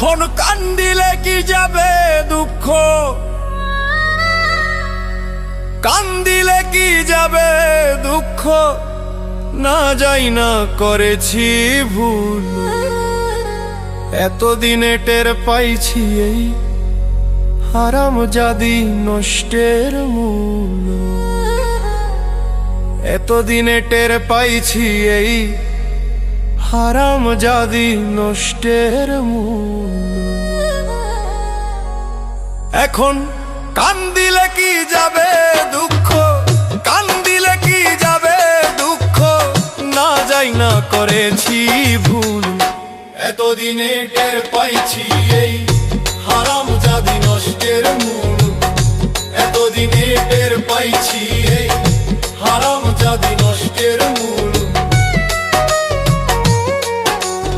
এখন কান্দিলে কি যাবে দুঃখ, কান্দিলে কি যাবে দুঃখ, না যাই না করেছি ভুল। এতদিনে টের পাইছি এই হারামজাদি নষ্টের মূল। এতদিনে টের পাইছি এই হারামজাদি নষ্টের মূল। এখন কান্দিলে কি যাবে দুঃখ, কান্দিলে কি যাবে দুঃখ, না যাই না করেছি ভুল। এতদিনে টের পাইছি এই হারামজাদি নষ্টের মূল। এতদিনে টের পাইছি এই হারামজাদি নষ্টের মূল।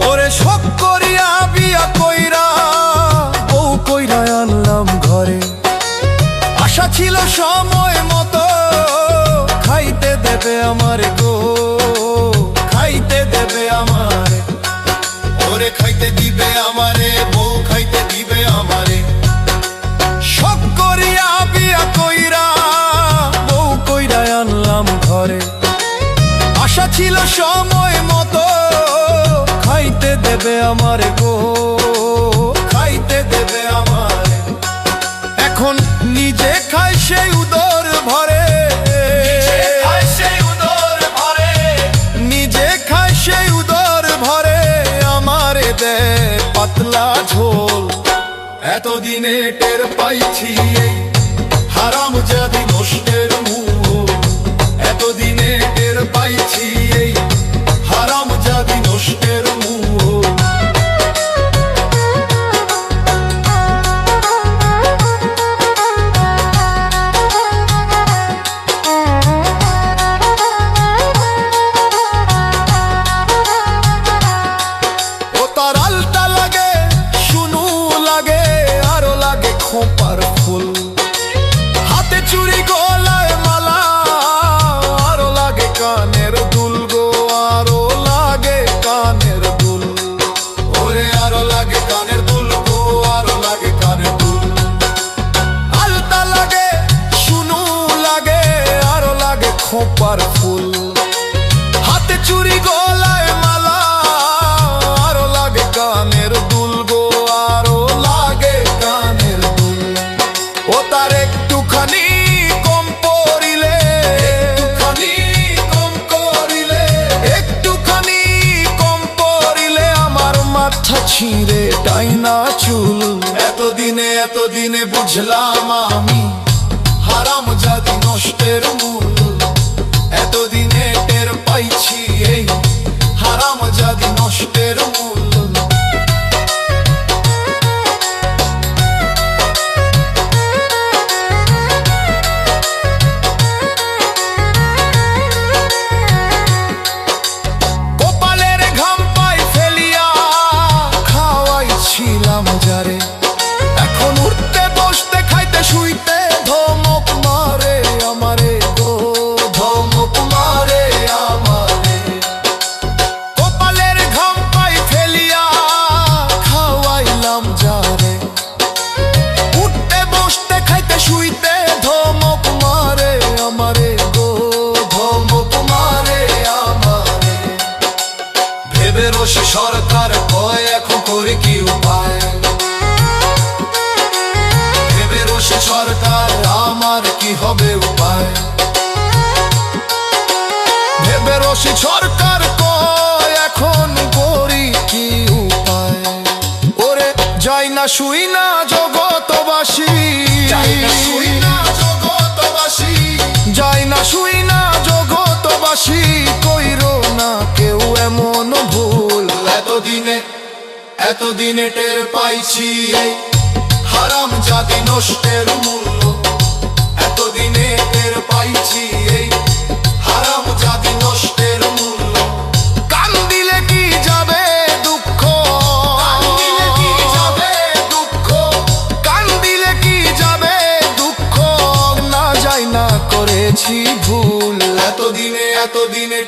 ওরে শখ করিয়া বিয়া কইরা বউ কইরা আনলাম ঘরে, আশা ছিল সময় মতো খাইতে দেবে আমারে গো, খাইতে দেবে আমারে। ওরে খাইতে দিবে আমারে, বউ খাইতে দিবে আমারে। শখ করিয়া বিয়া কইরা বউ কইরা আনলাম ঘরে, আশা ছিল সময় মতো খাইতে দেবে আমারে গো, খাইতে দেবে আমারে। এখন নিজে খাই সেই উদর ভরে, নিজে খাই সেই উদর ভরে, আমারে দে পাতলা ঝোল। এতদিনে টের পাইছি এই হারামজাদি নষ্টের মূল। এতদিনে টের পাইছি এই হারামজাদি নষ্টের মূল। ও তার আলতা লাগে, শুনু লাগে, আরো লাগে খোপার ফুল। হাতে চুড়ি গলায় মালা, আরো লাগে কানের দুল গো, আরো লাগে কানের দুল। ওরে আরো লাগে কানের দুল গো, আরো লাগে কানের দুল। আলতা লাগে, শুনু লাগে, আরো লাগে খোপার ফুল। হাতে চুড়ি গলায় মালা, আরো লাগে কানের দুল গো, আরো লাগে কানের দুল। ও তার একটুখানি কম পড়িলে, একটুখানি কম করিলে, একটুখানি কম পড়িলে আমার মাথা ছিঁড়ে ডাইনা চুল। এতদিনে এতদিনে বুঝলাম আমি হারামজাদি নষ্টের মূল। এতদিনে টের পাইছি এই হারামজাদি নষ্টের মূল। কপালের ঘাম পাই ফেলিয়া খাওয়াইছিলাম যারে, এখন উঠতে বসতে খাইতে শুইতে ধমক মারে আমারে গো, ধমক মারে আমারে। কপালের ঘাম পাই ফেলিয়া খাওয়াইলাম যারে, উঠতে বসতে খাইতে শুইতে ধমক মারে আমারে গো, ধমক মারে আমারে। ভেবে রসে সরকার কয় এখন করে কি উপায়, ভেবে রসে সরকার আমার কি হবে উপায়। ভেবে রসে সরকার কয় এখন করি কি উপায়। ওরে যাই না শুই না জগতবাসী, যাই না শুই না জগতবাসী, যাই না শুই না জগতবাসী, কইরো না কেউ এমন ভুল। এতদিনে এতদিনে টের পাইছি এই হারামজাদি নষ্টের মূল্য। এতদিনে টের পাইছি এই হারামজাদি নষ্টের মূল্য। কান্দিলে কি যাবে দুঃখ, কান্দিলে কি যাবে দুঃখ, কান্দিলে কি যাবে দুঃখ, না যাই না করেছি ভুল। এতদিনে এতদিনে